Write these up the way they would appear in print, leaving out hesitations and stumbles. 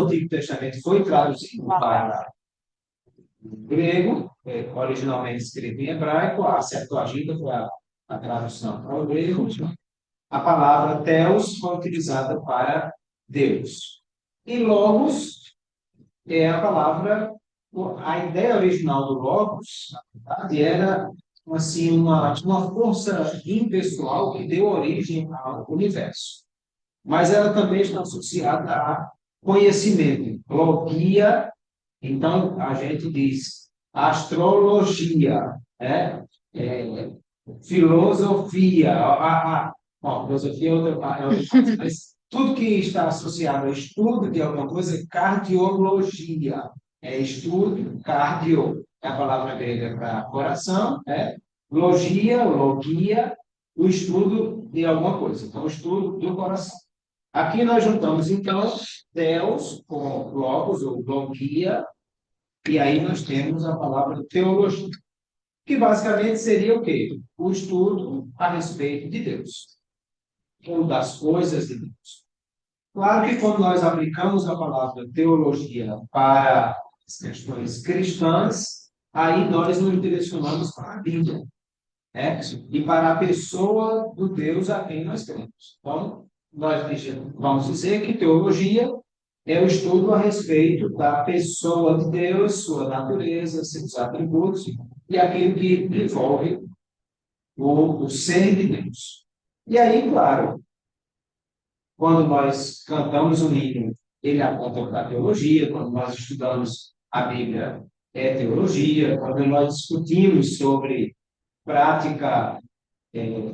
Antigo Testamento foi traduzido para grego, originalmente escrito em hebraico, a Septuaginta foi a tradução para o grego. A palavra Theos foi utilizada para Deus. E Logos é a palavra, a ideia original do Logos, na verdade, era assim, uma força impessoal que deu origem ao universo. Mas ela também está associada a conhecimento. Logia, então a gente diz astrologia, né? Filosofia, filosofia é outra coisa, mas tudo que está associado ao estudo de alguma coisa é cardiologia. É estudo, cardio, é a palavra grega para coração, logia, o estudo de alguma coisa. Então, o estudo do coração. Aqui nós juntamos, então, Deus com logos, ou logia, e aí nós temos a palavra teologia, que basicamente seria o quê? O estudo a respeito de Deus, ou das coisas de Deus. Claro que quando nós aplicamos a palavra teologia para as questões cristãs, aí nós nos direcionamos para a Bíblia, né? E para a pessoa do Deus a quem nós cremos. Então, nós vamos dizer que teologia é o estudo a respeito da pessoa de Deus, sua natureza, seus atributos e aquilo que envolve o ser de Deus. E aí, claro, quando nós cantamos o hino, ele aponta para a teologia, quando nós estudamos a Bíblia, é teologia, quando nós discutimos sobre prática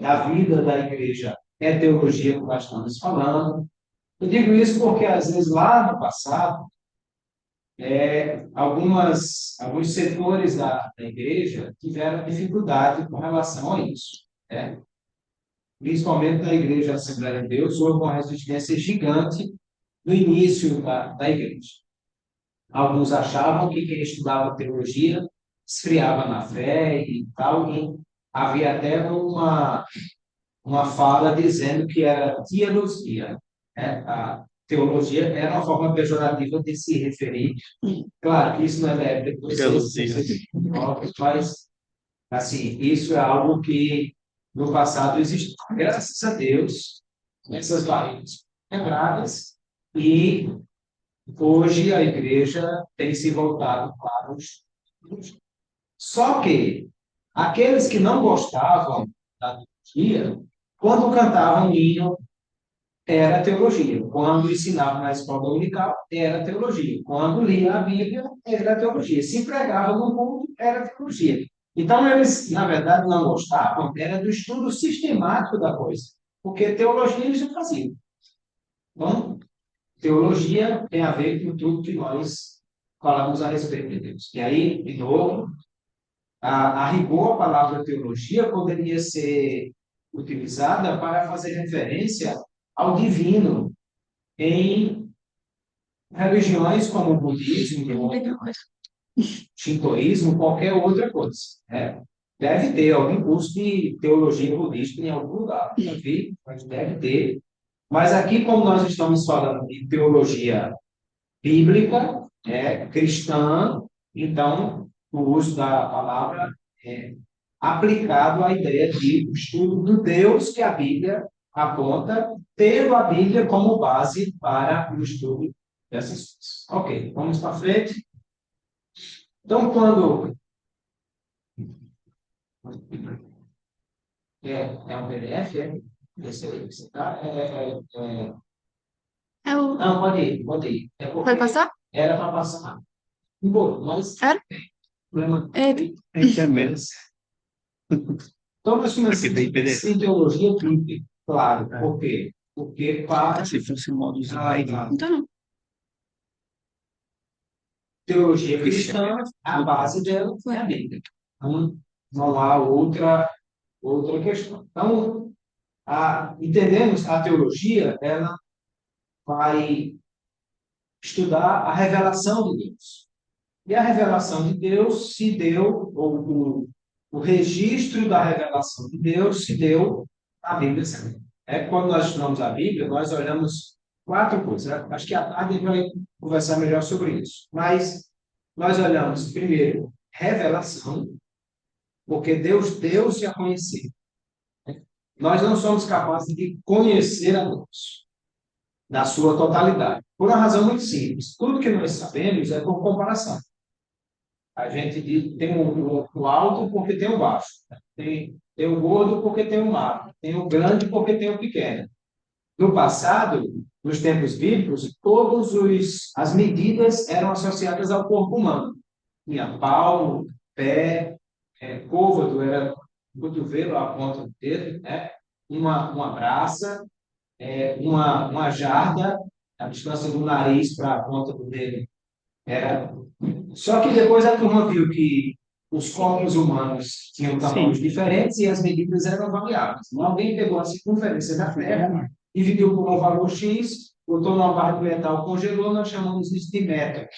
da vida da igreja, é teologia que nós estamos falando. Eu digo isso porque, às vezes, lá no passado, alguns setores da igreja tiveram dificuldade com relação a isso, né? Principalmente na Igreja Assembleia de Deus, houve uma resistência gigante no início da igreja. Alguns achavam que quem estudava teologia esfriava na fé e tal, e havia até uma fala dizendo que era teologia, né? A teologia era uma forma pejorativa de se referir. Claro que isso não é da época de vocês, mas assim, isso é algo que no passado existiu. Graças a Deus, essas barreiras quebradas, e hoje a igreja tem se voltado para os. Só que aqueles que não gostavam da teologia, quando cantavam hino, era teologia. Quando ensinavam na escola dominical, era teologia. Quando lia a Bíblia, era teologia. Se pregavam no mundo, era teologia. Então, eles, na verdade, não gostavam, era do estudo sistemático da coisa. Porque teologia eles já faziam. Então, teologia tem a ver com tudo que nós falamos a respeito de Deus. E aí, de novo, a rigor, a palavra teologia poderia ser utilizada para fazer referência ao divino em religiões como o budismo, o shintoísmo, qualquer outra coisa, né? Deve ter algum curso de teologia budista em algum lugar, não vi, mas deve ter. Mas aqui, como nós estamos falando de teologia bíblica, cristã, então o uso da palavra é aplicado à ideia de estudo do Deus que a Bíblia aponta, tendo a Bíblia como base para o estudo dessas coisas. Ok, vamos para frente. Então, quando é um PDF, esse aí que você está? Não, pode ir. Pode passar? Era para passar. Bom, mas Era? problema É mesmo. então, nós começamos em teologia bíblica, claro. Por quê? Porque para Se fosse modo Então não. teologia cristã, a base dela é a Bíblia. Então, não há outra questão. Então, entendemos a teologia, ela vai estudar a revelação de Deus. E a revelação de Deus se deu, ou o registro da revelação de Deus se deu na Bíblia Sagrada. Quando nós estudamos a Bíblia, nós olhamos quatro coisas. Acho que à tarde a gente vai conversar melhor sobre isso. Mas nós olhamos, primeiro, revelação, porque Deus já conhecia. Nós não somos capazes de conhecer a Deus na sua totalidade. Por uma razão muito simples. Tudo que nós sabemos é por comparação. A gente tem o alto porque tem o baixo. Tem o gordo porque tem o magro. Tem o grande porque tem o pequeno. No passado, nos tempos bíblicos, todas as medidas eram associadas ao corpo humano. Tinha palmo, pé, côvado, era o cotovelo, a ponta do dedo, né? Uma braça, uma jarda, a distância do nariz para a ponta do dedo era. Só que depois a turma viu que os corpos humanos tinham tamanhos diferentes e as medidas eram variáveis. Então, alguém pegou a circunferência da Terra, dividiu por um valor X, botou numa barra de metal, congelou, nós chamamos isso de metro.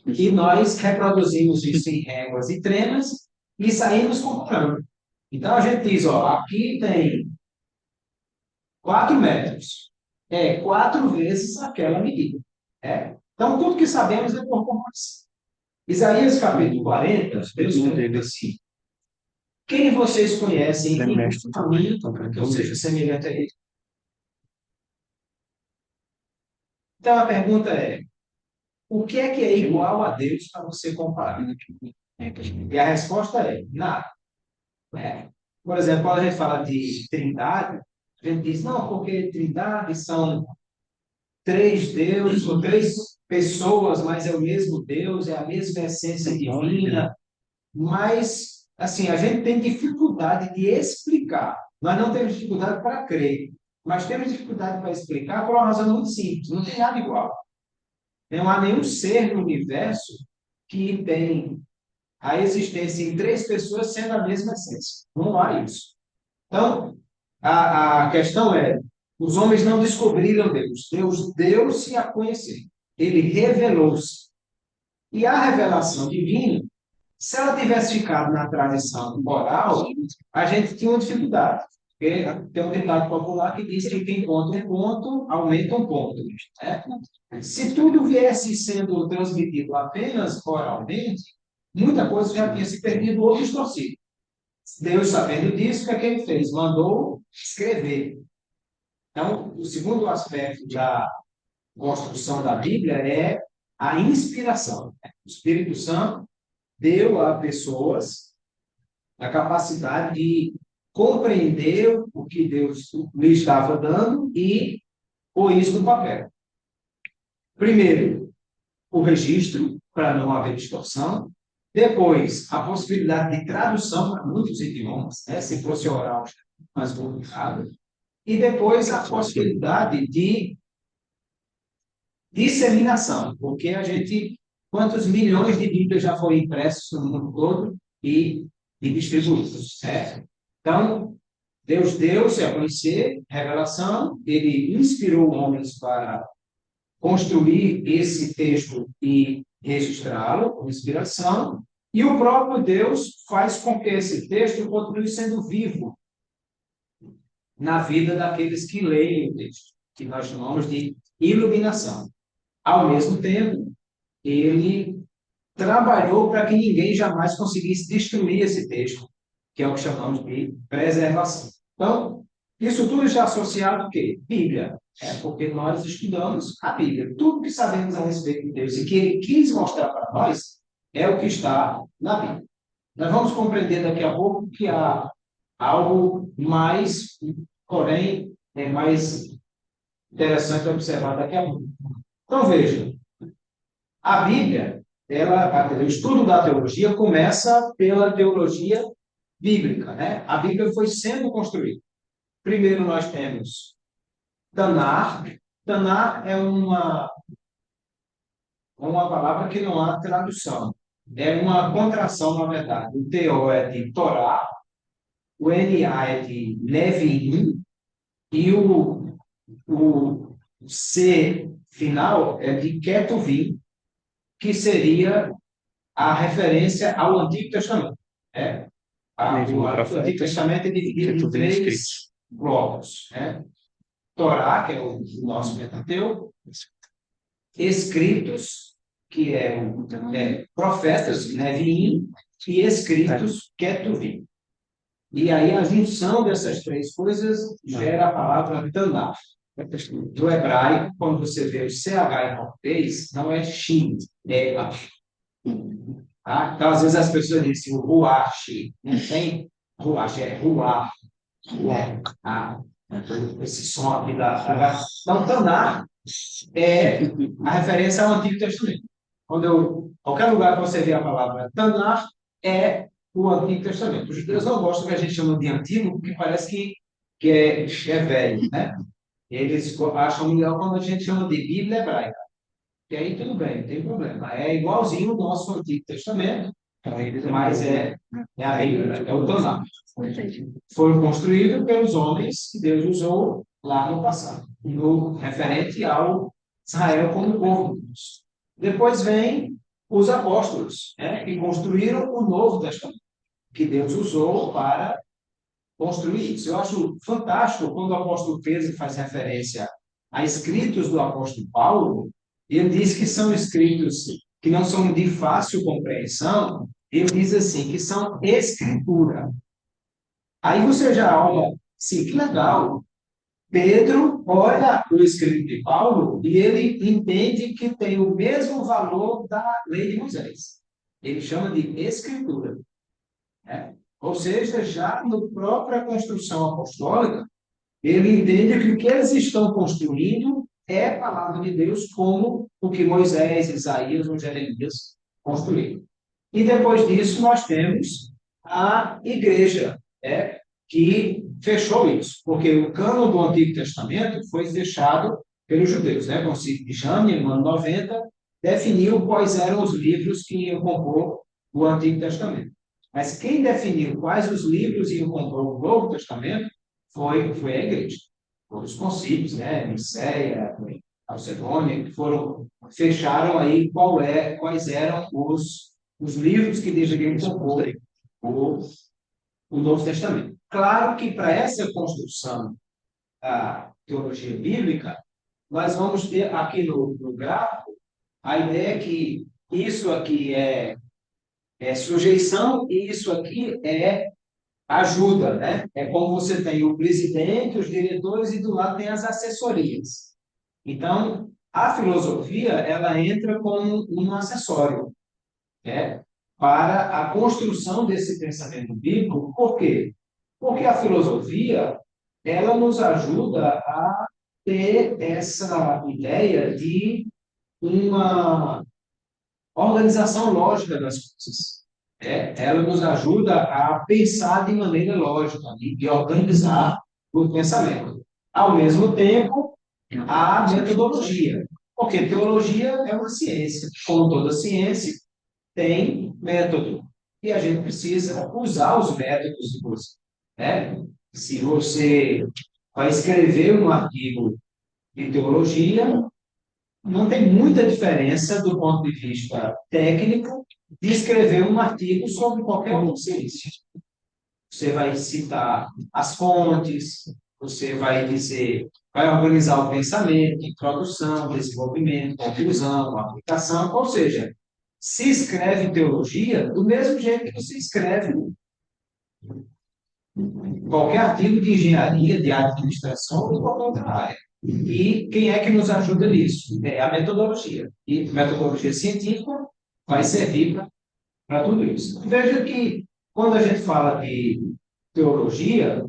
E nós reproduzimos isso em réguas e tremas e saímos comparando. Então a gente diz, ó, aqui tem 4 metros. É 4 vezes aquela medida. Então, tudo que sabemos é por comparação. Isaías capítulo 40, Deus pergunta assim: quem vocês conhecem em caminho que eu seja semelhante a ele? Então, a pergunta é: o que é igual a Deus para você comparar? E a resposta é: nada. Por exemplo, quando a gente fala de trindade, a gente diz, não, porque trindade são 3 deuses, ou 3 pessoas, mas é o mesmo Deus, é a mesma essência divina. Mas, assim, a gente tem dificuldade de explicar. Nós não temos dificuldade para crer, mas temos dificuldade para explicar por uma razão muito simples. Não tem nada igual. Não há nenhum ser no universo que tem a existência em 3 pessoas sendo a mesma essência. Não há isso. Então, a questão é, os homens não descobriram Deus. Deus deu-se a conhecer. Ele revelou-se. E a revelação divina, se ela tivesse ficado na tradição oral, a gente tinha uma dificuldade. Porque tem um ditado popular que diz que quem conta um ponto, aumenta um ponto. Se tudo viesse sendo transmitido apenas oralmente, muita coisa já tinha se perdido ou distorcido. Deus, sabendo disso, o que é que ele fez? Mandou escrever. Então, o segundo aspecto da construção da Bíblia é a inspiração. O Espírito Santo deu a pessoas a capacidade de compreender o que Deus lhe estava dando e pôr isso no papel. Primeiro, o registro, para não haver distorção. Depois, a possibilidade de tradução para muitos idiomas, se fosse oral, mais complicado. E depois, a possibilidade de disseminação, porque a gente, quantos milhões de Bíblias já foram impressos no mundo todo e distribuídos, certo? Então, Deus deu-se a conhecer, revelação, ele inspirou homens para construir esse texto e registrá-lo com inspiração, e o próprio Deus faz com que esse texto continue sendo vivo na vida daqueles que leem o texto, que nós chamamos de iluminação. Ao mesmo tempo, ele trabalhou para que ninguém jamais conseguisse destruir esse texto, que é o que chamamos de preservação. Então, isso tudo está associado ao quê? Bíblia. Porque nós estudamos a Bíblia. Tudo que sabemos a respeito de Deus e que ele quis mostrar para nós é o que está na Bíblia. Nós vamos compreender daqui a pouco que há algo mais, porém, é mais interessante observar daqui a pouco. Então, veja, a Bíblia, o estudo da teologia começa pela teologia bíblica, né? A Bíblia foi sendo construída. Primeiro nós temos Tanar. Tanar é uma palavra que não há tradução. É uma contração, na verdade. O TO é de Torá, o NA é de Neviim, e o C final é de Ketuvim, que seria a referência ao Antigo Testamento. O Antigo Testamento é dividido em 3 blocos. Torá, que é o nosso Pentateuco, escritos, que profetas, Neviim, e escritos, Ketuvim. E aí a junção dessas três coisas gera a palavra Tanakh. Do hebraico, quando você vê o CH em português, não é Shin, é H. Tá? Então, às vezes as pessoas dizem o Ruach, não tem Ruach, é Ruach. Ah, esse som aqui da. Então, Tanakh é a referência ao Antigo Testamento. Qualquer lugar que você vê a palavra Tanakh é o Antigo Testamento. Os judeus não gostam que a gente chama de antigo, porque parece que é velho, né? Eles acham melhor quando a gente chama de Bíblia hebraica. E aí tudo bem, não tem problema. É igualzinho o nosso Antigo Testamento, mas é a Bíblia, é o Tanakh. Foi construído pelos homens que Deus usou lá no passado, no referente ao Israel como povo de Deus. Depois vem os apóstolos, que construíram o Novo Testamento, que Deus usou para construir isso. Eu acho fantástico quando o apóstolo Pedro faz referência a escritos do apóstolo Paulo, ele diz que são escritos que não são de fácil compreensão, ele diz assim, que são escritura. Aí você já olha, sim, que legal. Pedro olha o escrito de Paulo e ele entende que tem o mesmo valor da lei de Moisés. Ele chama de escritura. Né? Ou seja, já na própria construção apostólica, ele entende que o que eles estão construindo é a palavra de Deus, como o que Moisés, Isaías ou Jeremias construíram. E depois disso, nós temos a igreja, que fechou isso, porque o cânon do Antigo Testamento foi fechado pelos judeus. O Concílio de Jamnia, no ano 90, definiu quais eram os livros que iam compor o Antigo Testamento. Mas quem definiu quais os livros iam compor o Novo Testamento foi a igreja. Foram os concílios, Nicéia, Calcedônia, que fecharam aí quais eram os livros que deveriam compor o Novo Testamento. Claro que para essa construção da teologia bíblica, nós vamos ter aqui no gráfico a ideia que isso aqui é sujeição e isso aqui é ajuda, né? É como você tem o presidente, os diretores e do lado tem as assessorias. Então, a filosofia, ela entra como um acessório, para a construção desse pensamento bíblico. Por quê? Porque a filosofia, ela nos ajuda a ter essa ideia de uma organização lógica das coisas. Ela nos ajuda a pensar de maneira lógica e organizar o pensamento. Ao mesmo tempo, a metodologia. Porque teologia é uma ciência. Como toda ciência, tem método. E a gente precisa usar os métodos de você. Se você vai escrever um artigo de teologia, não tem muita diferença do ponto de vista técnico de escrever um artigo sobre qualquer outra ciência. Você vai citar as fontes, você vai organizar o pensamento, introdução, desenvolvimento, conclusão, aplicação, ou seja, se escreve teologia do mesmo jeito que você escreve qualquer artigo de engenharia, de administração ou de qualquer outra área. E quem é que nos ajuda nisso? É a metodologia. E metodologia científica vai servir para tudo isso. Veja que, quando a gente fala de teologia,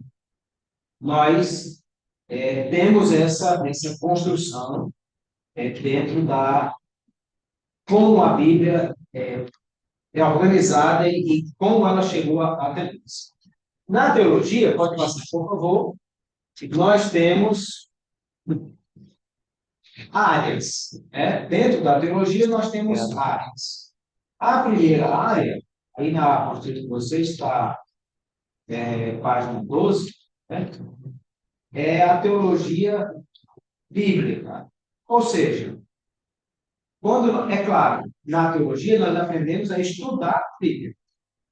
nós temos essa construção dentro da como a Bíblia é organizada e como ela chegou até nós. Na teologia, pode passar, por favor, nós temos áreas. Dentro da teologia, nós temos áreas. A primeira área, aí na apostila de vocês está página 12, é a teologia bíblica. Ou seja, é claro, na teologia nós aprendemos a estudar a Bíblia.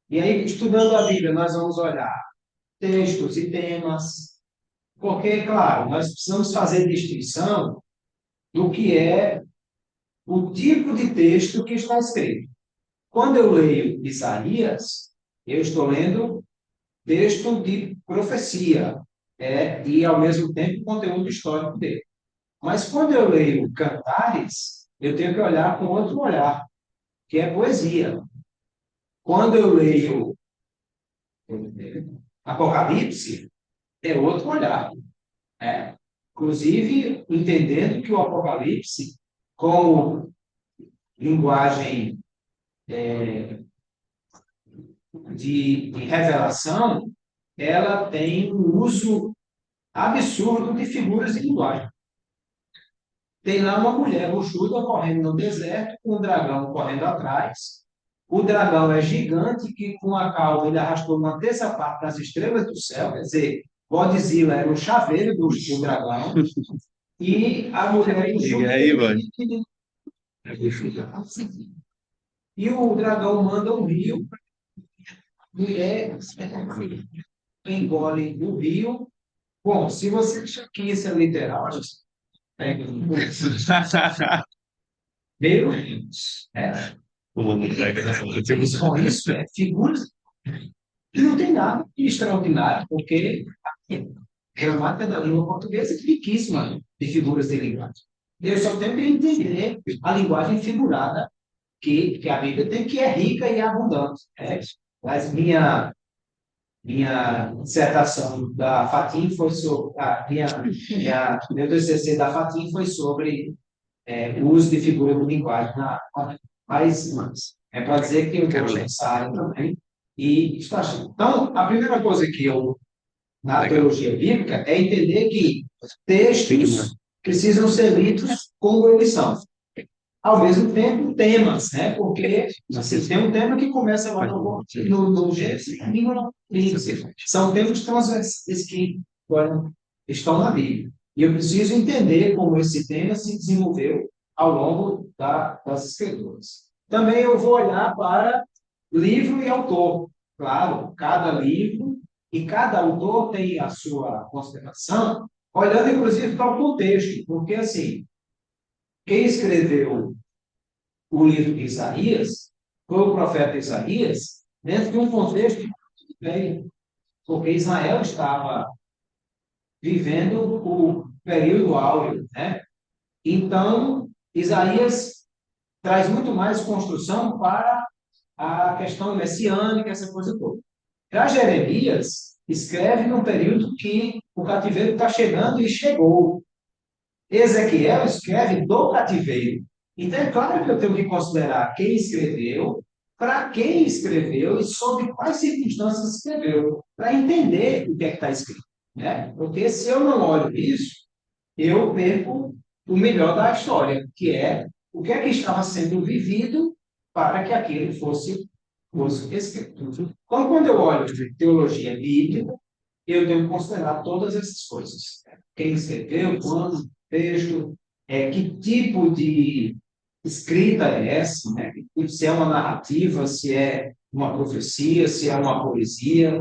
E aí, estudando a Bíblia, nós vamos olhar textos e temas, Porque, claro, nós precisamos fazer distinção do que é o tipo de texto que está escrito. Quando eu leio Isaías, eu estou lendo texto de profecia, e, ao mesmo tempo, conteúdo histórico dele. Mas quando eu leio Cantares, eu tenho que olhar com outro olhar, que é poesia. Quando eu leio Apocalipse, é outro olhar. Né? Inclusive, entendendo que o Apocalipse, como linguagem de revelação, ela tem um uso absurdo de figuras de linguagem. Tem lá uma mulher buchuda correndo no deserto, com um dragão correndo atrás. O dragão é gigante, que com a cauda ele arrastou uma terça parte das estrelas do céu, quer dizer, Godzilla era o chaveiro do dragão, e a mulher buchuda. E aí, mano? E o dragão manda um rio, mulher engole o rio. Bom, se você achar que isso é literal, pega um meu, com isso, figuras que não tem nada de extraordinário, porque a gramática da língua portuguesa é riquíssima de figuras de linguagem. Eu só tenho que entender a linguagem figurada que a Bíblia tem, que é rica e abundante. Mas minha dissertação da FATIM foi sobre. Meu TCC da FATIM foi sobre o uso de figura de linguagem mas é para dizer que eu gosto dessa área também. E está achando. Então, a primeira coisa que eu, na teologia bíblica, é entender que textos precisam ser lidos como eles são. Ao mesmo tempo, temas, né? Porque assim, tem um tema que começa lá no Gênesis e termina no Apocalipse. São temas transversais que estão na Bíblia. E eu preciso entender como esse tema se desenvolveu ao longo das Escrituras. Também eu vou olhar para livro e autor. Claro, cada livro e cada autor tem a sua consideração, olhando inclusive para o contexto, porque assim, quem escreveu o livro de Isaías foi o profeta Isaías dentro de um contexto bem, porque Israel estava vivendo o período áureo, né? Então, Isaías traz muito mais construção para a questão messiânica, essa coisa toda. Já Jeremias escreve num período que o cativeiro está chegando e chegou. Ezequiel escreve do cativeiro. Então, é claro que eu tenho que considerar quem escreveu, para quem escreveu e sob quais circunstâncias escreveu, para entender o que é que está escrito. Né? Porque se eu não olho isso, eu perco o melhor da história, que é o que é que estava sendo vivido para que aquilo fosse escrito. Então, quando eu olho teologia bíblica, eu tenho que considerar todas essas coisas. Quem escreveu, quando, texto, que tipo de escrita é essa, né? Se é uma narrativa, se é uma profecia, se é uma poesia,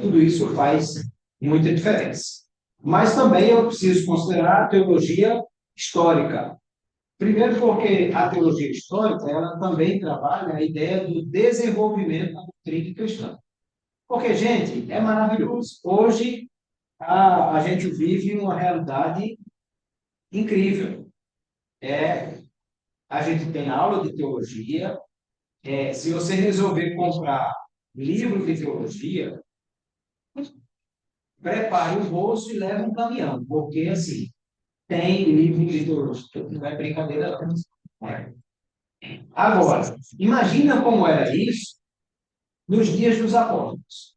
tudo isso faz muita diferença. Mas também eu preciso considerar a teologia histórica. Primeiro porque a teologia histórica, ela também trabalha a ideia do desenvolvimento da doutrina cristã. Porque, gente, é maravilhoso. Hoje, a gente vive uma realidade incrível. A gente tem aula de teologia. Se você resolver comprar livro de teologia, prepare o bolso e leve um caminhão. Porque, assim, tem livro de teologia. Não é brincadeira, não. Agora, imagina como era isso nos dias dos apóstolos.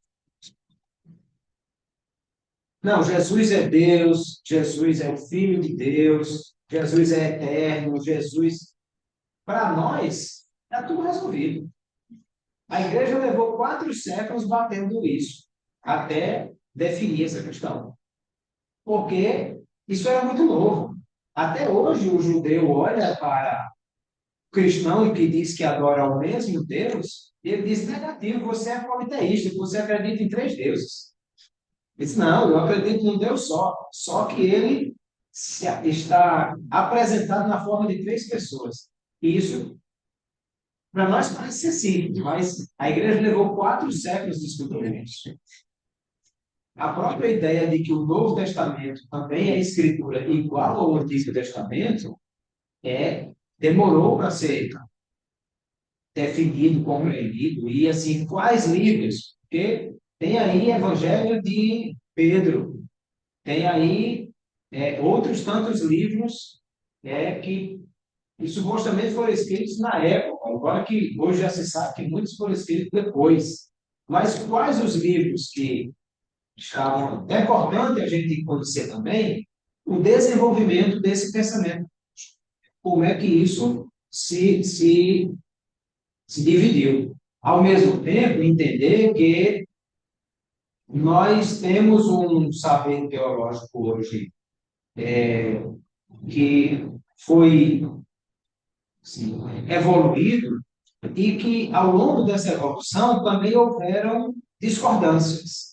Não, Jesus é Deus, Jesus é o Filho de Deus, Jesus é eterno, Jesus. Para nós, está tudo resolvido. A igreja levou 4 séculos batendo isso, até definir essa questão. Porque isso era muito novo. Até hoje, o judeu olha para o cristão que diz que adora ao mesmo Deus, e ele diz: negativo, você é politeísta, você acredita em 3 deuses. Disse, não, eu acredito num Deus só que ele está apresentado na forma de três pessoas. E isso, para nós, parece ser simples, mas a igreja levou 4 séculos discutindo isso. A própria ideia de que o Novo Testamento também é escritura igual ao Antigo Testamento demorou para ser definido, compreendido, e assim, quais livros? Porque tem aí Evangelho de Pedro, tem aí outros tantos livros que supostamente foram escritos na época, agora que hoje já se sabe que muitos foram escritos depois. Mas quais os livros que estavam? É importante a gente conhecer também o desenvolvimento desse pensamento. Como é que isso se dividiu. Ao mesmo tempo, entender que nós temos um saber teológico hoje que foi assim, evoluído e que, ao longo dessa evolução, também houveram discordâncias.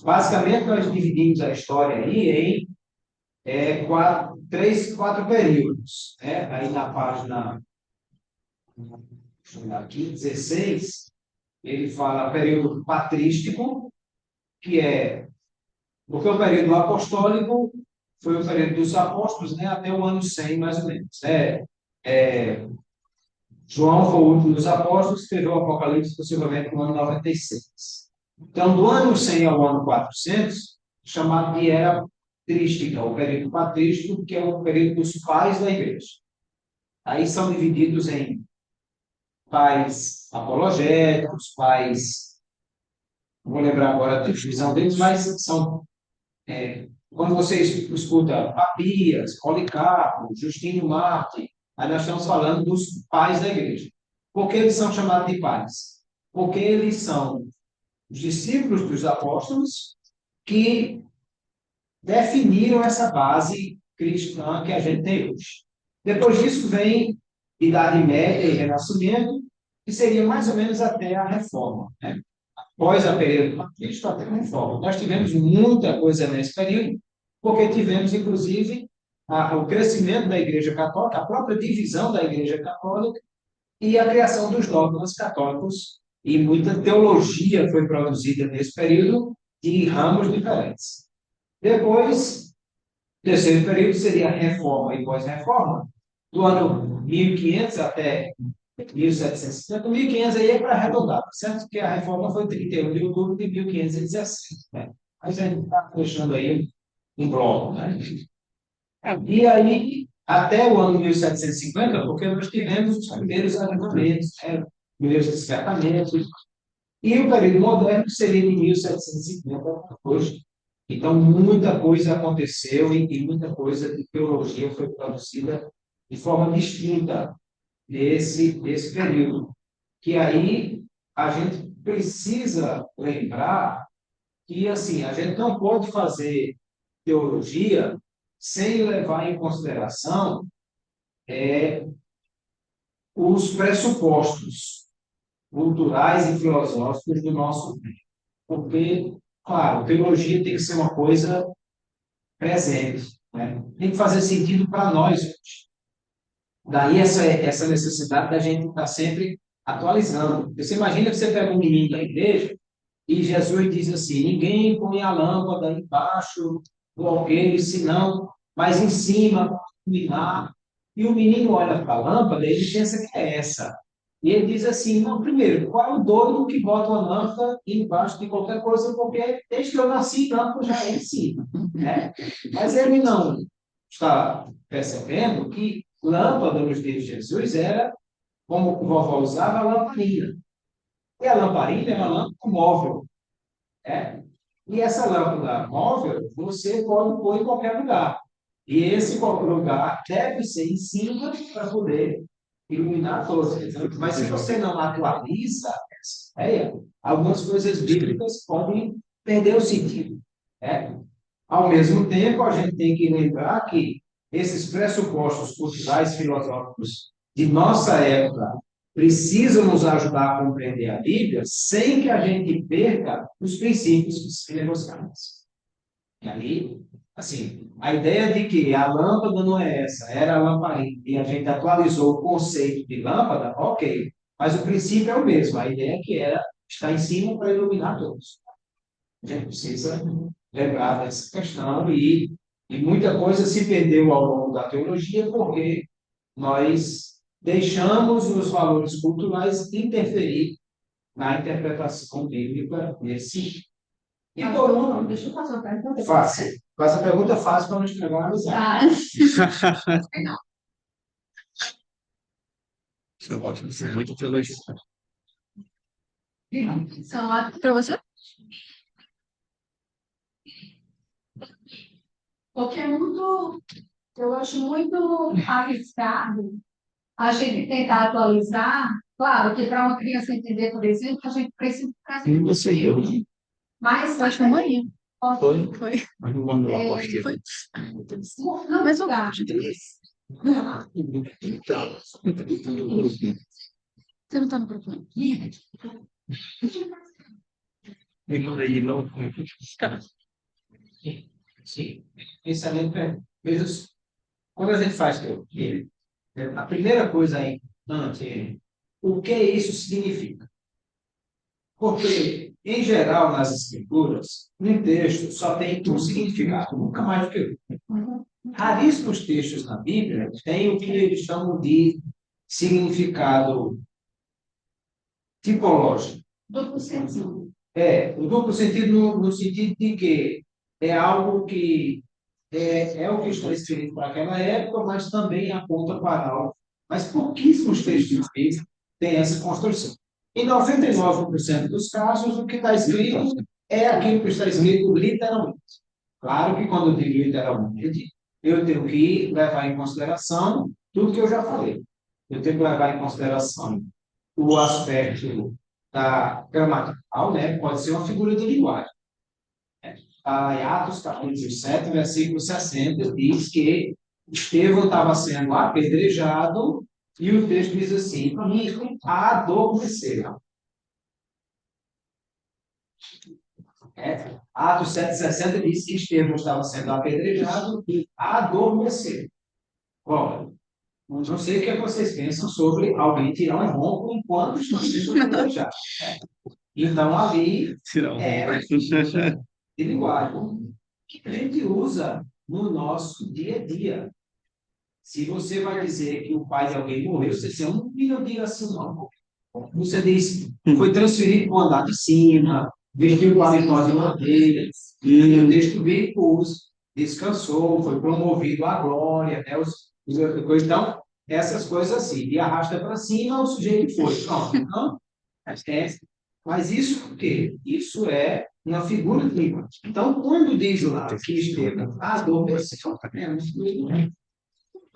Basicamente, nós dividimos a história aí em quatro períodos. Aí na página aqui, 16, ele fala período patrístico, que porque o período apostólico foi o período dos apóstolos, né, até o ano 100, mais ou menos. João foi o último dos apóstolos, escreveu o Apocalipse possivelmente no ano 96. Então, do ano 100 ao ano 400, chamado de era patrística, o período patrístico, que é o período dos pais da igreja. Aí são divididos em pais apologéticos, pais, não vou lembrar agora a divisão deles, mas são quando você escuta Papias, Policarpo, Justino Marte, aí nós estamos falando dos pais da igreja. Por que eles são chamados de pais? Porque eles são os discípulos dos apóstolos que definiram essa base cristã que a gente tem hoje. Depois disso vem Idade Média e Renascimento, que seria mais ou menos até a Reforma. Após a período patrístico até a Reforma. Nós tivemos muita coisa nesse período, porque tivemos, inclusive, o crescimento da Igreja Católica, a própria divisão da Igreja Católica e a criação dos dogmas católicos, e muita teologia foi produzida nesse período de ramos diferentes. Depois, o terceiro período seria a Reforma e pós-Reforma, do ano 1500 até 1750. 1500 aí é para arredondar, certo? Porque a reforma foi 31 de outubro de 1517. Né? Mas a gente está fechando aí um bloco. Né? E aí, até o ano 1750, porque nós tivemos os primeiros avivamentos, primeiros despertamentos, e o período moderno que seria de 1750 para hoje. Então, muita coisa aconteceu e muita coisa de teologia foi produzida de forma distinta desse período. Que aí a gente precisa lembrar que assim, a gente não pode fazer teologia sem levar em consideração os pressupostos culturais e filosóficos do nosso tempo. Porque, claro, teologia tem que ser uma coisa presente, né? Tem que fazer sentido para nós hoje. Daí essa necessidade da gente estar sempre atualizando. Você imagina que você pega um menino da igreja e Jesus diz assim: ninguém põe a lâmpada embaixo do alqueire, senão, mas em cima, para iluminar. E o menino olha para a lâmpada e ele pensa que é essa. E ele diz assim: não, primeiro, qual é o doido que bota uma lâmpada embaixo de qualquer coisa? Porque desde que eu nasci, lâmpada já é em cima. Né? Mas ele não está percebendo que lâmpada nos dias de Jesus era, como a vovó usava, a lamparina. E a lamparina é uma lâmpada móvel. Né? E essa lâmpada móvel você pode pôr em qualquer lugar. E esse lugar deve ser em cima para poder iluminar todos. Mas se você não atualiza essa ideia, algumas coisas bíblicas podem perder o sentido. Né? Ao mesmo tempo, a gente tem que lembrar que esses pressupostos culturais filosóficos de nossa época precisam nos ajudar a compreender a Bíblia sem que a gente perca os princípios que são negociados. E aí, assim, a ideia de que a lâmpada não é essa, era a lamparina, e a gente atualizou o conceito de lâmpada, ok. Mas o princípio é o mesmo, a ideia é que era estar em cima para iluminar todos. A gente precisa lembrar dessa questão e muita coisa se perdeu ao longo da teologia porque nós deixamos os valores culturais interferir na interpretação bíblica nesse. E por último, deixa eu fazer uma pergunta. Fácil. Faça a pergunta fácil para não estragar a amizade. Eu gosto de ser muito teologia. Para você? Porque é muito, eu acho muito arriscado a gente tentar atualizar. Claro que para uma criança entender, por exemplo, a gente precisa ficar E você e eu. mais. Acho que amanhã. Foi? Foi. Mas não mandou a postilha. Foi. Mas eu acho. Você não está no grupo, não? E manda aí, não. Sim, pensamento é. Veja, quando a gente faz a primeira coisa é importante é o que isso significa. Porque, em geral, nas escrituras, um texto só tem um significado, nunca mais do que outro. Raríssimos textos na Bíblia têm o que eles chamam de significado tipológico. Duplo sentido. O duplo sentido no sentido de que é algo que é o que está escrito para aquela época, mas também aponta para algo. Mas pouquíssimos textos bíblicos têm essa construção. Em 99% dos casos, o que está escrito é aquilo que está escrito literalmente. Claro que quando eu digo literalmente, eu tenho que levar em consideração tudo que eu já falei. Eu tenho que levar em consideração o aspecto da gramatical, né? Pode ser uma figura de linguagem. Em Atos capítulo 7, versículo 60, diz que Estevão estava sendo apedrejado e o texto diz assim, e adormeceram. Atos 7,60 diz que Estevão estava sendo apedrejado e adormeceram. Bom, não sei o que vocês pensam sobre alguém tirar um ronco enquanto está sendo apedrejado. Então, ali Tirar um de linguagem que a gente usa no nosso dia a dia. Se você vai dizer que o pai de alguém morreu, você diz, não diga assim, não. Você diz, foi transferido para o andar de cima, vestiu o paletó de madeira, e o texto bíblico usa, descansou, foi promovido à glória, né? Então, essas coisas assim, e arrasta para cima, o sujeito foi. Pronto, então, mas isso o quê? Isso é uma figura de linguagem. Então, quando diz lá que Estevão adormeceu,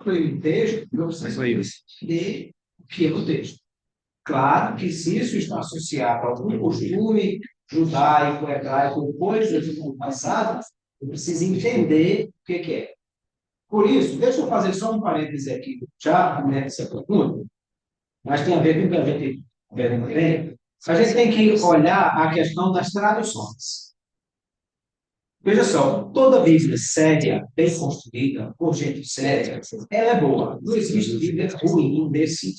foi o texto, não precisa de o que é o texto. Claro que se isso está associado a algum costume judaico, hebraico, coisas do passado, eu preciso entender o que é. Por isso, deixa eu fazer só um parêntese aqui, já nessa pergunta, mas tem a ver com o que a gente vê também. A gente tem que olhar a questão das traduções. Veja só, toda Bíblia séria, bem construída, por gente séria, ela é boa. Não existe Bíblia ruim nesse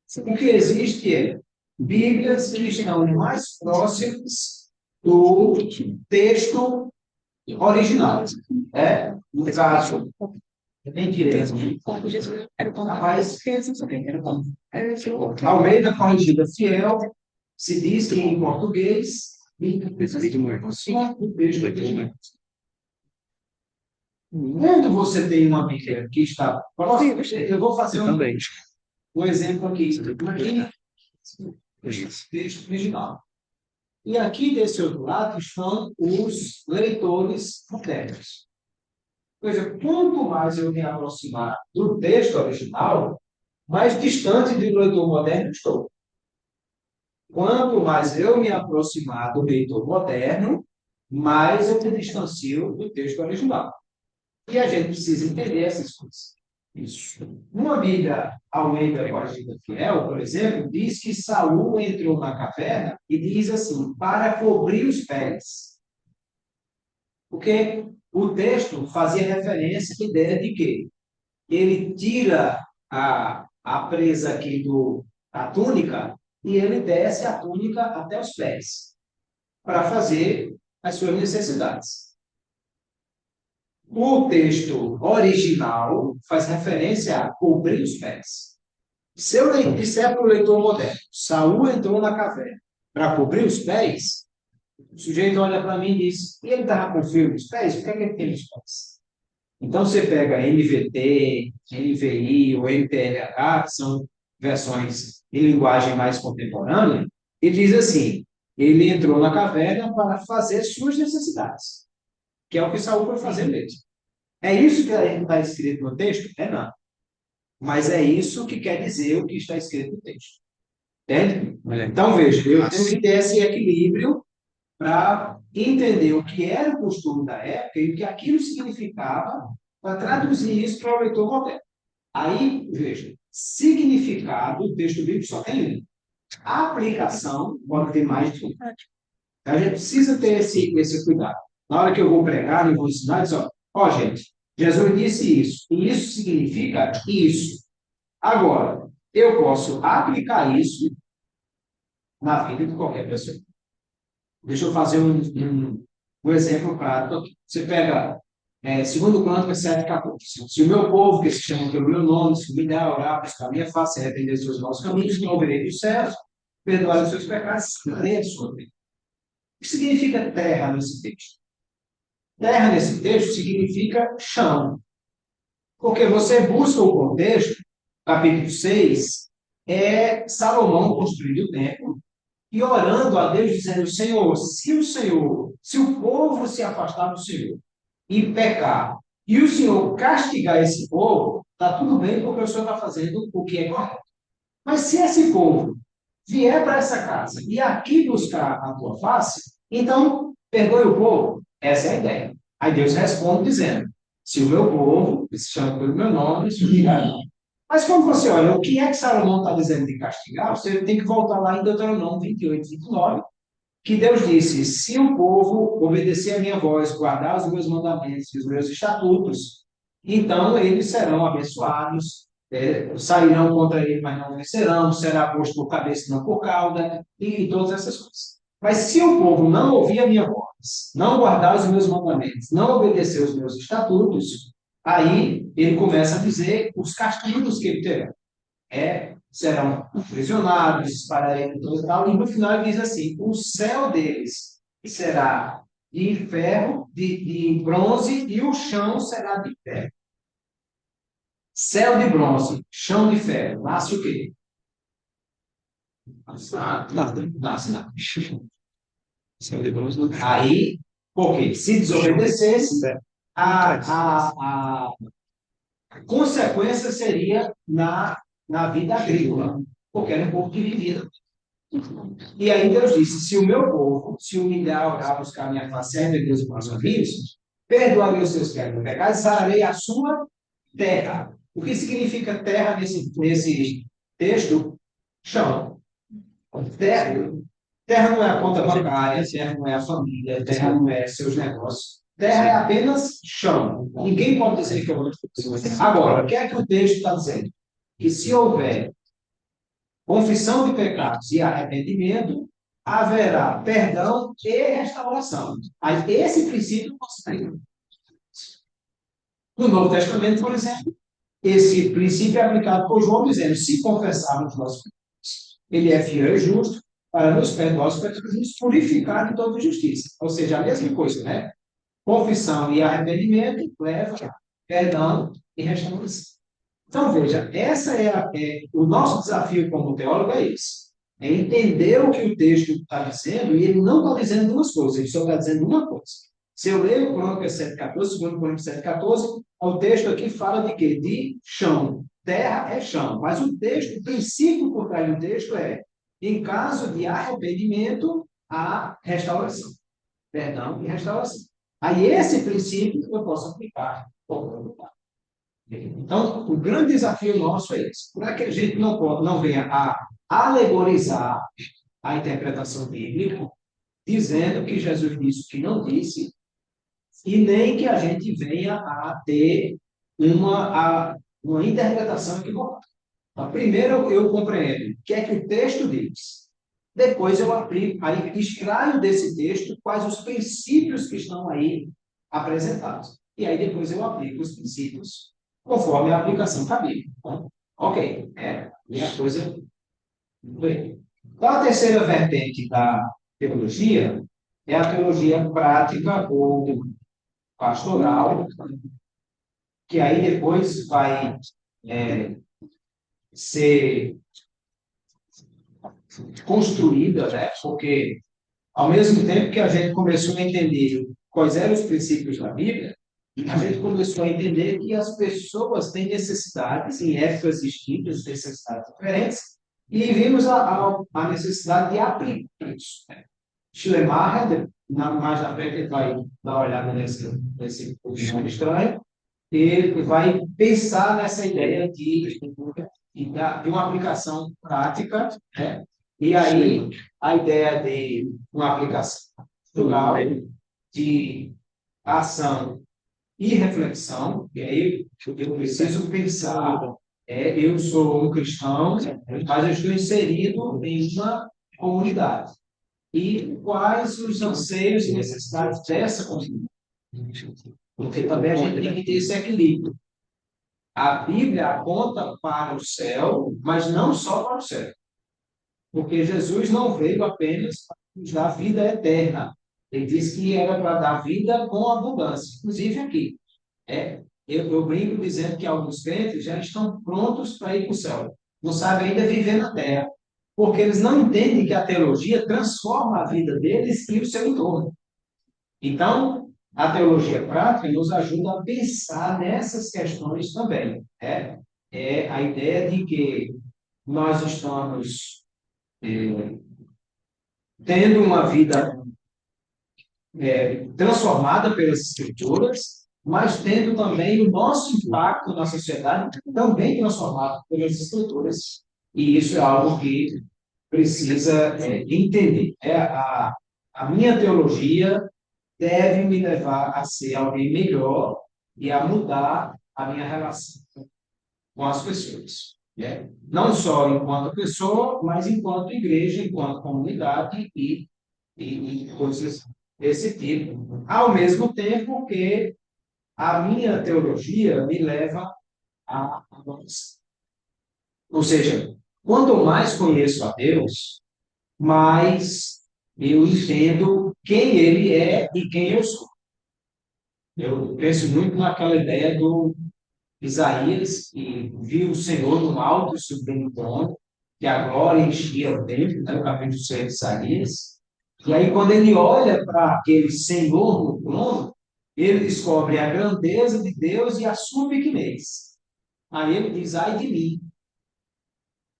sentido. O que existe é Bíblias que estão mais próximas do texto original. No caso, tem direito. Mas, Almeida Corrigida Fiel, se diz que em português, quando você tem uma Bíblia que está próxima, eu vou fazer um exemplo aqui. Imagine texto original. E aqui desse outro lado estão os leitores modernos. Ou seja, quanto mais eu me aproximar do texto original, mais distante do leitor moderno estou. Quanto mais eu me aproximar do leitor moderno, mais eu me distancio do texto original. E a gente precisa entender essas coisas. Isso. Uma Bíblia Almeida Corrigida Fiel, por exemplo, diz que Saul entrou na caverna e diz assim, para cobrir os pés. Porque o texto fazia referência à ideia de que ele tira a presa aqui da túnica e ele desce a túnica até os pés para fazer as suas necessidades. O texto original faz referência a cobrir os pés. Se eu disser para o leitor moderno, Saul entrou na caverna para cobrir os pés, o sujeito olha para mim e diz, e ele estava com frio nos pés? O que é que ele tem nos pés? Então, você pega NVT, NVI ou NTLH, que são versões em linguagem mais contemporânea, e diz assim, ele entrou na caverna para fazer suas necessidades, que é o que Saul foi fazer mesmo. É isso que está escrito no texto? É não. Mas é isso que quer dizer o que está escrito no texto. Entende? Então, veja, eu tenho que ter esse equilíbrio para entender o que era o costume da época e o que aquilo significava para traduzir isso para o leitor moderno. Aí, veja, significado, o texto bíblico só tem um. A aplicação pode ter mais de um. A gente precisa ter esse cuidado. Na hora que eu vou pregar, eu vou ensinar, diz, ó, gente, Jesus disse isso, e isso significa isso. Agora, eu posso aplicar isso na vida de qualquer pessoa. Deixa eu fazer um exemplo prático aqui. Você pega 2 Crônicas 7,14. Se o meu povo, que se chama pelo meu nome, se humilhar, orar, buscar a minha face, arrepender dos seus maus caminhos, não ouvirei dos céus, perdoar os seus pecados, sanarei a sua vida. O que significa terra nesse texto? Terra nesse texto significa chão. Porque você busca o contexto, capítulo 6, é Salomão construindo o templo e orando a Deus, dizendo: Senhor, se o povo se afastar do Senhor e pecar, e o Senhor castigar esse povo, está tudo bem, porque o Senhor está fazendo o que é correto. Mas se esse povo vier para essa casa e aqui buscar a tua face, então perdoe o povo. Essa é a ideia. Aí Deus responde dizendo: se o meu povo, que se chama pelo meu nome, se humilhar. Mas quando você olha o que é que Salomão está dizendo de castigar, você tem que voltar lá em Deuteronômio 28, 29, que Deus disse: se o povo obedecer a minha voz, guardar os meus mandamentos e os meus estatutos, então eles serão abençoados, sairão contra ele, mas não vencerão, será posto por cabeça e não por cauda, e todas essas coisas. Mas se o povo não ouvir a minha voz, não guardar os meus mandamentos, não obedecer os meus estatutos, aí ele começa a dizer os castigos que ele terá. Serão aprisionados, espalharem por todo tal, e no final ele diz assim: o céu deles será de ferro, de bronze, e o chão será de ferro. Céu de bronze, chão de ferro, nasce o quê? Nada. Nasce nada. Céu de bronze não. Aí, porque se desobedecesse, a consequência seria na vida agrícola, porque era um povo que vivia. E aí Deus disse: se o meu povo se humilhar, orar, buscar a minha face, e Deus para os caminhos, perdoarei os seus pecados, sararei a sua terra. O que significa terra nesse texto? Chão. Terra não é a conta bancária, terra não é a família, terra não é seus negócios. Terra é apenas chão. Ninguém pode dizer que eu vou. Agora, o que é que o texto está dizendo? Que se houver confissão de pecados e arrependimento, haverá perdão e restauração. Aí, esse princípio você tem. No Novo Testamento, por exemplo, esse princípio é aplicado por João, dizendo: se confessarmos nossos pecados, ele é fiel e justo para nos perdoar os pecados e nos purificar de toda justiça. Ou seja, a mesma coisa, né? Confissão e arrependimento leva a perdão e restauração. Então, veja, essa o nosso desafio como teólogo é esse. É entender o que o texto está dizendo, e ele não está dizendo duas coisas, ele só está dizendo uma coisa. Se eu leio Crônicas 7,14, 2 Crônicas 7,14, o texto aqui fala de quê? De chão. Terra é chão. Mas o princípio por trás do texto é: em caso de arrependimento, há restauração. Perdão e restauração. Aí esse princípio eu posso aplicar. Então, o grande desafio nosso é esse. Para que a gente não venha a alegorizar a interpretação bíblica, dizendo que Jesus disse o que não disse, e nem que a gente venha a ter uma interpretação equivocada. Então, primeiro eu compreendo o que é que o texto diz. Depois eu aplico, aí extraio desse texto quais os princípios que estão aí apresentados. E aí depois eu aplico os princípios conforme a aplicação da Bíblia. Então, ok, e a coisa. Bem. Então, a terceira vertente da teologia é a teologia prática ou pastoral, que aí depois vai ser construída, né? Porque ao mesmo tempo que a gente começou a entender quais eram os princípios da Bíblia, a gente começou a entender que as pessoas têm necessidades, em épocas distintas, necessidades diferentes, e vimos a necessidade de aplicar isso. Schleiermacher, mais na frente, ele vai dar uma olhada nesse nome estranho, ele vai pensar nessa ideia de uma aplicação prática, né? E aí a ideia de uma aplicação cultural, de ação e reflexão, e aí eu preciso pensar, eu sou um cristão, mas eu estou inserido em uma comunidade. E quais os anseios e necessidades dessa comunidade? Porque também a gente tem que ter esse equilíbrio. A Bíblia aponta para o céu, mas não só para o céu. Porque Jesus não veio apenas para nos dar vida eterna. Ele disse que era para dar vida com abundância. Inclusive aqui. Eu brinco dizendo que alguns crentes já estão prontos para ir para o céu. Não sabem ainda viver na terra. Porque eles não entendem que a teologia transforma a vida deles e o seu entorno. Então, a teologia prática nos ajuda a pensar nessas questões também. É a ideia de que nós estamos tendo uma vida transformada pelas Escrituras, mas tendo também o nosso impacto na sociedade também transformado pelas Escrituras. E isso é algo que precisa entender. A minha teologia deve me levar a ser alguém melhor e a mudar a minha relação com as pessoas. Não só enquanto pessoa, mas enquanto igreja, enquanto comunidade e coisas desse tipo. Ao mesmo tempo que a minha teologia me leva a avançar. Ou seja, quanto mais conheço a Deus, mais eu entendo quem Ele é e quem eu sou. Eu penso muito naquela ideia do Isaías, que viu o Senhor no alto e sublime trono, que a glória enchia o templo, né, o capítulo 6 de Isaías. E aí, quando ele olha para aquele Senhor no trono, ele descobre a grandeza de Deus e a sua pequenez. Aí ele diz, ai de mim,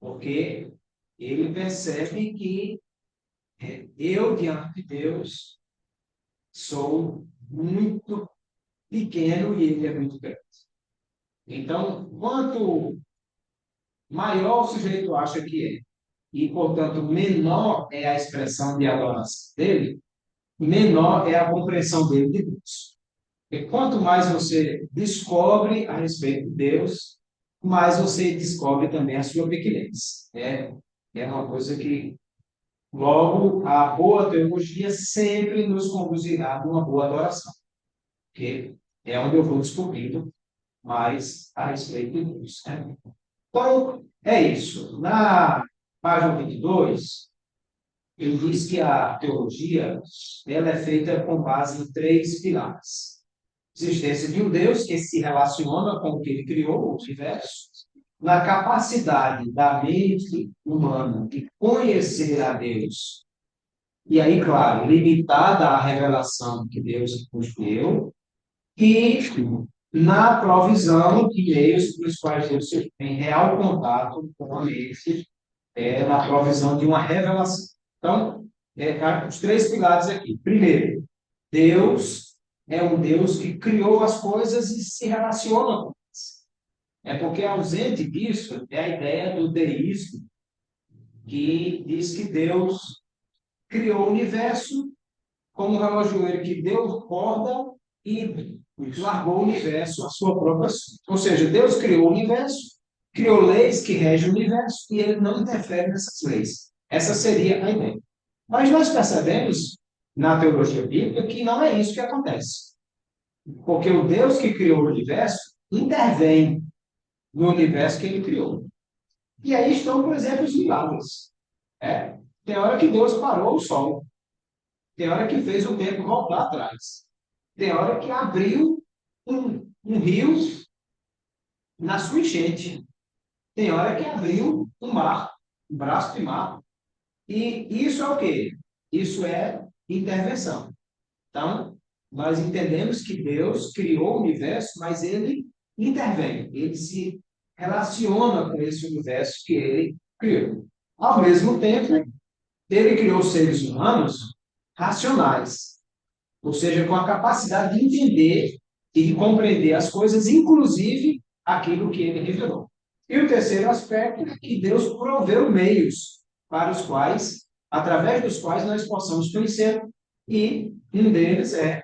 porque ele percebe que eu, diante de Deus, sou muito pequeno e ele é muito grande. Então, quanto maior o sujeito acha que é, e, portanto, menor é a expressão de adoração dele, menor é a compreensão dele de Deus. E quanto mais você descobre a respeito de Deus, mais você descobre também a sua pequenez. É uma coisa que, logo, a boa teologia sempre nos conduzirá a uma boa adoração, porque é onde eu vou descobrindo mais a respeito de Deus. Então, é isso. Na página 22, ele diz que a teologia ela é feita com base em três pilares. Existência de um Deus que se relaciona com o que ele criou, o universo, na capacidade da mente humana de conhecer a Deus, e aí, claro, limitada à revelação que Deus nos deu, e na provisão de meios pelos quais Deus tem real contato com a mente, na provisão de uma revelação. Então, os três pilares aqui. Primeiro, Deus é um Deus que criou as coisas e se relaciona com elas. Porque ausente disso é a ideia do deísmo, que diz que Deus criou o universo como um relojoeiro que deu corda e largou o universo à sua própria sorte. Ou seja, Deus criou o universo, criou leis que regem o universo e ele não interfere nessas leis. Essa seria a ideia. Mas nós percebemos na teologia bíblica que não é isso que acontece. Porque o Deus que criou o universo intervém no universo que ele criou. E aí estão, por exemplo, os milagres. Tem hora que Deus parou o sol. Tem hora que fez o tempo voltar atrás. Tem hora que abriu um rio na sua enchente. Tem hora que abriu um mar, um braço de mar. E isso é o quê? Isso é intervenção. Então, nós entendemos que Deus criou o universo, mas ele intervém, ele se relaciona com esse universo que ele criou. Ao mesmo tempo, ele criou seres humanos racionais, ou seja, com a capacidade de entender e de compreender as coisas, inclusive aquilo que ele revelou. E o terceiro aspecto é que Deus proveu meios para os quais, através dos quais nós possamos conhecer, e um deles é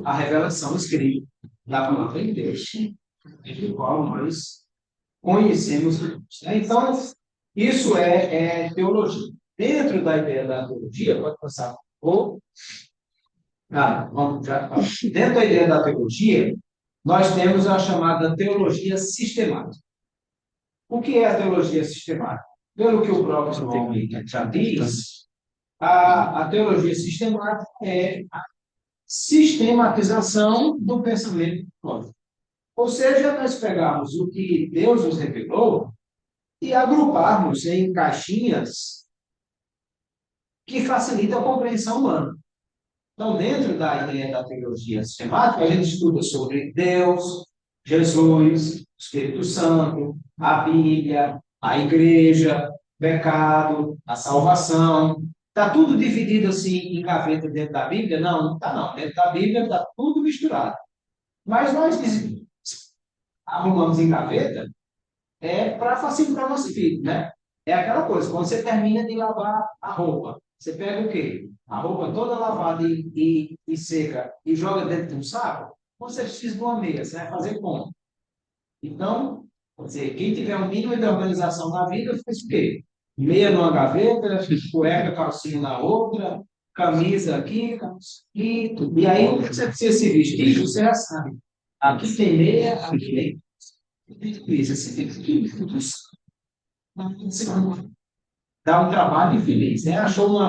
a revelação escrita da palavra de Deus, do qual nós conhecemos Deus. Então, isso é teologia. Dentro da ideia da teologia, pode passar por vamos já. Dentro da ideia da teologia, nós temos a chamada teologia sistemática. O que é a teologia sistemática? Pelo que o próprio nome já diz, a teologia sistemática é a sistematização do pensamento lógico. Ou seja, nós pegarmos o que Deus nos revelou e agruparmos em caixinhas que facilitam a compreensão humana. Então, dentro da ideia da teologia sistemática, a gente estuda sobre Deus, Jesus, o Espírito Santo, a Bíblia, a igreja, o pecado, a salvação. Está tudo dividido assim em gaveta dentro da Bíblia? Não, não está não. Dentro da Bíblia está tudo misturado. Mas nós arrumamos em gaveta para facilitar o nosso vida, né? É aquela coisa, quando você termina de lavar a roupa, você pega o quê? A roupa toda lavada e seca e joga dentro de um saco, você precisa de uma meia, você vai fazer como? Então, quer dizer, quem tiver um mínimo de organização na vida, faz o quê? Meia numa gaveta, cueca, calcinha na outra, camisa aqui, e aí você precisa se vestir, você já sabe. Aqui tem meia, aqui tem isso, você tem que dá um trabalho infeliz. Né? Achou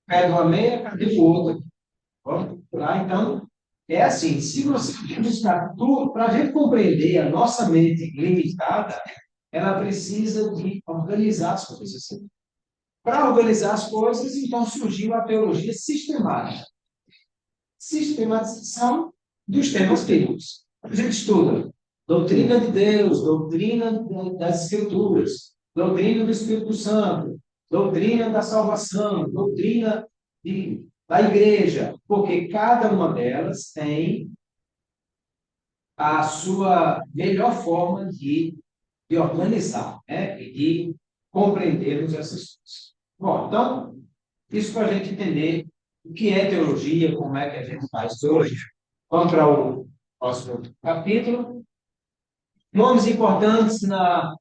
pega uma meia, cadê o outro? Vamos lá, então, é assim, se você buscar tudo, para a gente compreender a nossa mente limitada, ela precisa de organizar as coisas. Para organizar as coisas, então surgiu a teologia sistemática. Sistematização dos temas bíblicos. A gente estuda doutrina de Deus, doutrina das Escrituras, doutrina do Espírito Santo, doutrina da salvação, doutrina da igreja, porque cada uma delas tem a sua melhor forma de organizar, né? E de compreendermos essas coisas. Bom, então, isso para a gente entender o que é teologia, como é que a gente faz teologia. Vamos para o próximo capítulo. Nomes importantes,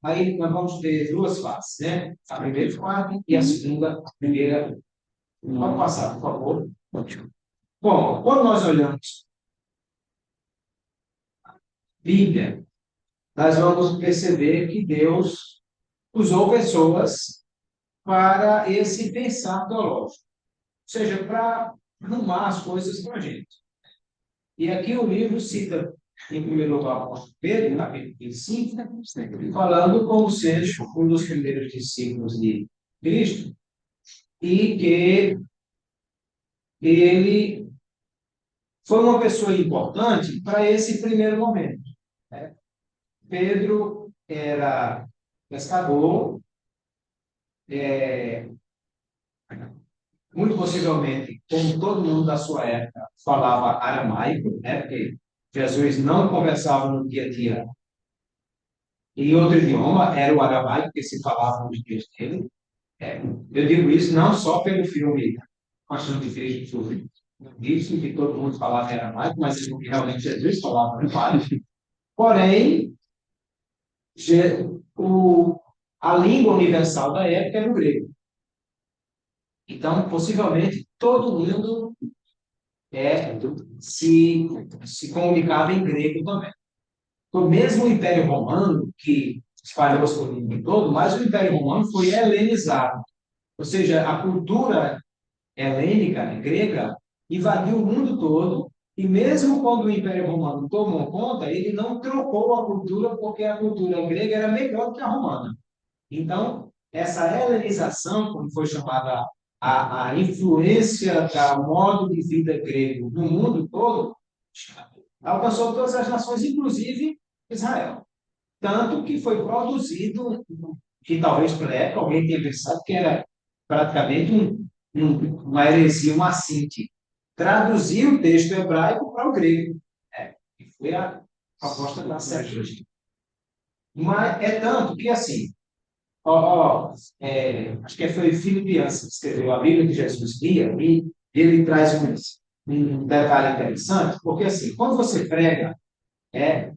aí nós vamos ter duas fases, né? A primeira fase e a segunda, a primeira. Vamos passar, por favor. Bom, quando nós olhamos a Bíblia, nós vamos perceber que Deus usou pessoas para esse pensar teológico, ou seja, para arrumar as coisas para a gente. E aqui o livro cita, em primeiro lugar, o apóstolo Pedro, capítulo 25, falando como sendo um dos primeiros discípulos de Cristo, e que ele foi uma pessoa importante para esse primeiro momento. Né? Pedro era pescador, muito possivelmente, como todo mundo da sua época, falava aramaico, né? Porque Jesus não conversava no dia a dia em outro idioma, era o aramaico que se falava nos dias dele. Eu digo isso não só pelo filme Paixão de Cristo, disse que todo mundo falava em aramaico, mas é porque realmente Jesus falava aramaico. Porém, a língua universal da época era o grego. Então, possivelmente, todo mundo é, se, se comunicava em grego também. O mesmo o Império Romano, que espalhou-se pelo mundo todo, mas o Império Romano foi helenizado. Ou seja, a cultura helênica, né, grega, invadiu o mundo todo, e mesmo quando o Império Romano tomou conta, ele não trocou a cultura, porque a cultura grega era melhor que a romana. Então, essa helenização, como foi chamada a influência do modo de vida grego no mundo todo, alcançou todas as nações, inclusive Israel. Tanto que foi produzido, que talvez para a época alguém tenha pensado que era praticamente uma heresia, uma assinte. Traduzir o texto hebraico para o grego. Que foi a proposta da Septuaginta. Mas é tanto que, assim, acho que foi Filipiança que escreveu a Bíblia que Jesus lia, e ele traz um detalhe interessante, porque, assim, quando você prega, é,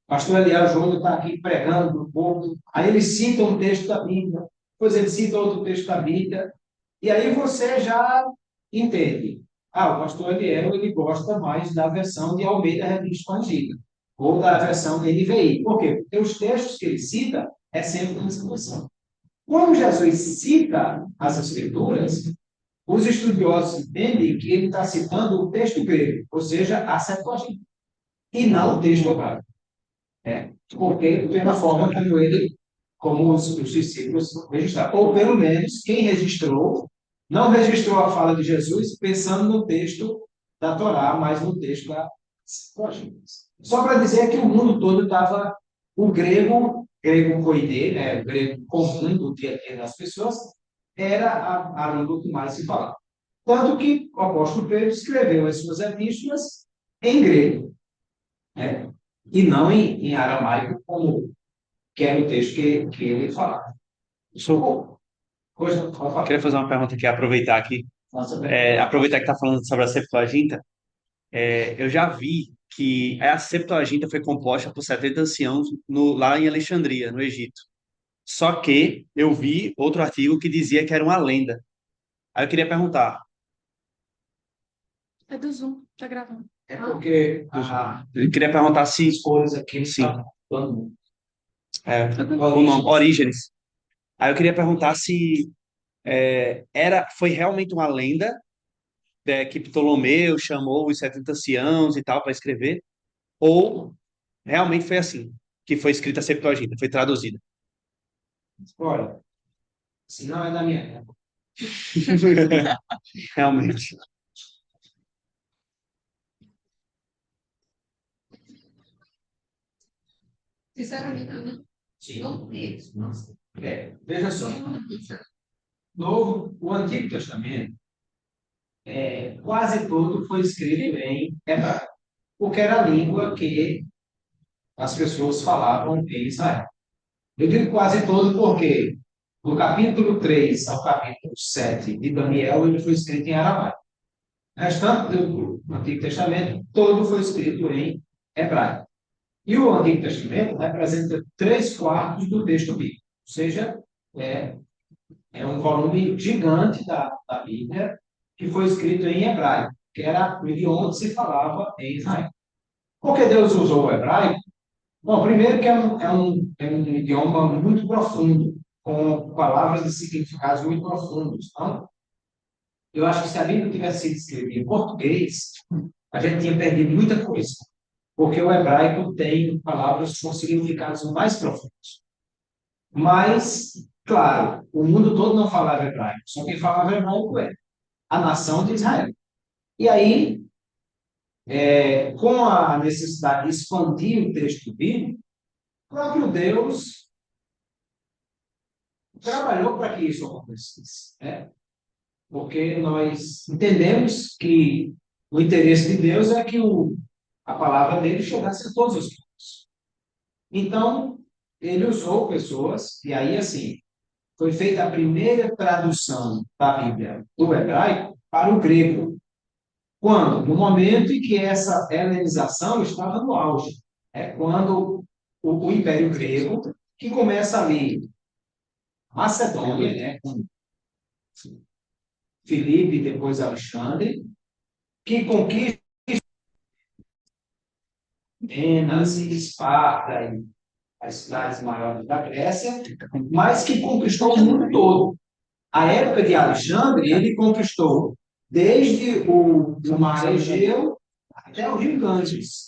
pastor Eliel Júnior está aqui pregando para o povo, aí ele cita um texto da Bíblia, depois ele cita outro texto da Bíblia, e aí você já entende. Ah, o pastor Eliel, ele gosta mais da versão de Almeida Revista Expandida, ou da versão NVI. Por quê? Porque os textos que ele cita é sempre uma exposição. Quando Jesus cita as Escrituras, os estudiosos entendem que ele está citando o texto grego, ou seja, a Septuaginta, e não o texto hebraico. Porque pela forma como os discípulos registraram. Ou pelo menos quem registrou, não registrou a fala de Jesus pensando no texto da Torá, mas no texto da Septuaginta. Só para dizer que o mundo todo estava, o grego koiné, né, o grego comum do dia a dia das pessoas, era a língua que mais se falava. Tanto que o apóstolo Pedro escreveu as suas epístolas em grego, né? E não em aramaico, como que era o texto que ele falava. Sou. Coisa, pode falar. Queria fazer uma pergunta aqui, aproveitar aqui. Nossa, Aproveitar que está falando sobre a Septuaginta. Eu já vi que a Septuaginta foi composta por 70 anciãos lá em Alexandria, no Egito. Só que eu vi outro artigo que dizia que era uma lenda. Aí eu queria perguntar. É do Zoom, tá gravando. é porque Eu queria perguntar se. as coisas aqui não Sim. estão falando. O nome, Orígenes. Aí eu queria perguntar se foi realmente uma lenda que Ptolomeu chamou os 70 anciãos e tal para escrever, ou realmente foi assim, que foi escrita a Septuaginta, foi traduzida. Olha, se não é da minha época. Realmente. Sinceramente, eu não conheço. Veja só, o Antigo Testamento, quase todo foi escrito em hebraico, porque era a língua que as pessoas falavam em Israel. Eu digo quase todo porque do capítulo 3 ao capítulo 7 de Daniel, ele foi escrito em aramaico. O restante do Antigo Testamento, todo foi escrito em hebraico. E o Antigo Testamento representa 3/4 do texto bíblico. Ou seja, é um volume gigante da Bíblia que foi escrito em hebraico, que era o idioma onde se falava em Israel. Por que Deus usou o hebraico? Bom, primeiro que é um idioma muito profundo, com palavras e significados muito profundos. Então, eu acho que se a Bíblia tivesse sido escrita em português, a gente tinha perdido muita coisa, porque o hebraico tem palavras com significados mais profundos. Mas, claro, o mundo todo não falava hebraico, só quem falava hebraico era a nação de Israel. E aí, com a necessidade de expandir o texto bíblico, o próprio Deus trabalhou para que isso acontecesse. Porque nós entendemos que o interesse de Deus é que a palavra dele chegasse a todos os povos. Então, ele usou pessoas, e aí, assim, foi feita a primeira tradução da Bíblia do hebraico para o grego. Quando? No momento em que essa helenização estava no auge. É quando o Império Grego, que começa ali, Macedônia, né, com Filipe e depois Alexandre, que conquista Atenas e Esparta e as cidades maiores da Grécia, mas que conquistou o mundo todo. A época de Alexandre, ele conquistou desde o Mar Egeu até o Rio Ganges.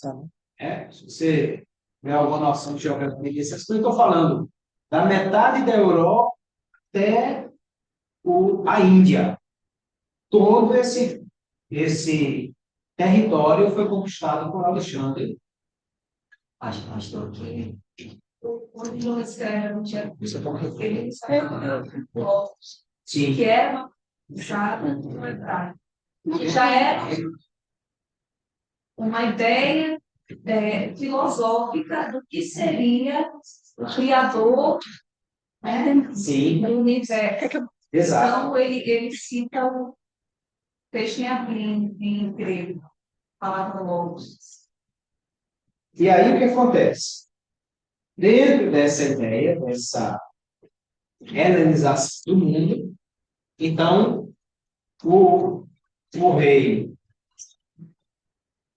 Se você tiver alguma noção de geografia dessas coisas, estou falando da metade da Europa até a Índia. Todo esse território foi conquistado por Alexandre. Acho que Onde não escreve, não tinha ele sim. que era usada no hebraico. Já era uma ideia filosófica do que seria o Criador, né, Sim. do universo. Exato. Então, ele cita o peixe em grego, a palavra logos. E aí o que acontece? Dentro dessa ideia, dessa helenização do mundo, então, o rei,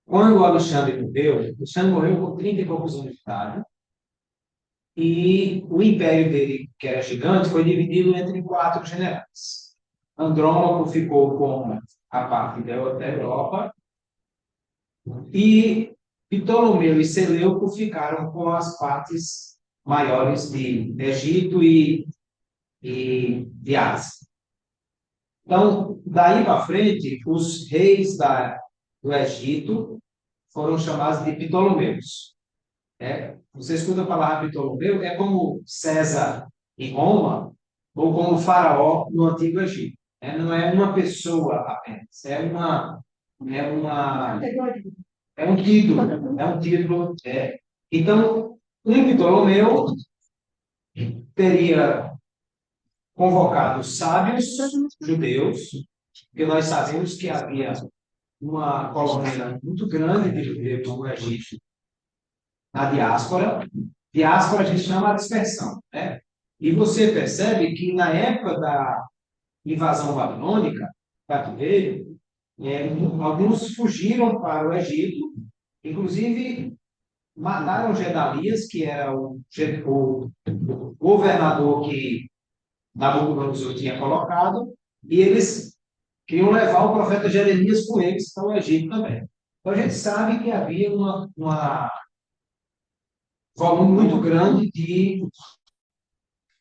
quando o Alexandre morreu com 30 e poucos anos de idade, e o império dele, que era gigante, foi dividido entre 4 generais. Andrômaco ficou com a parte da Europa, e Ptolomeu e Seleuco ficaram com as partes maiores de Egito e de Ásia. Então, daí para frente, os reis do Egito foram chamados de Ptolomeus. Você escuta a palavra Ptolomeu, é como César em Roma, ou como Faraó no Antigo Egito. Não é uma pessoa apenas, é uma é um título, é um título. Então, um Ptolomeu teria convocado sábios judeus, porque nós sabemos que havia uma colônia muito grande de judeus no Egito, na diáspora. Diáspora a gente chama a dispersão, né? E você percebe que na época da invasão babilônica, cativeiro, alguns fugiram para o Egito, inclusive mataram Gedalias, que era o governador que Nabucodonosor tinha colocado, e eles queriam levar o profeta Jeremias com eles para o Egito também. Então a gente sabe que havia uma volume muito grande de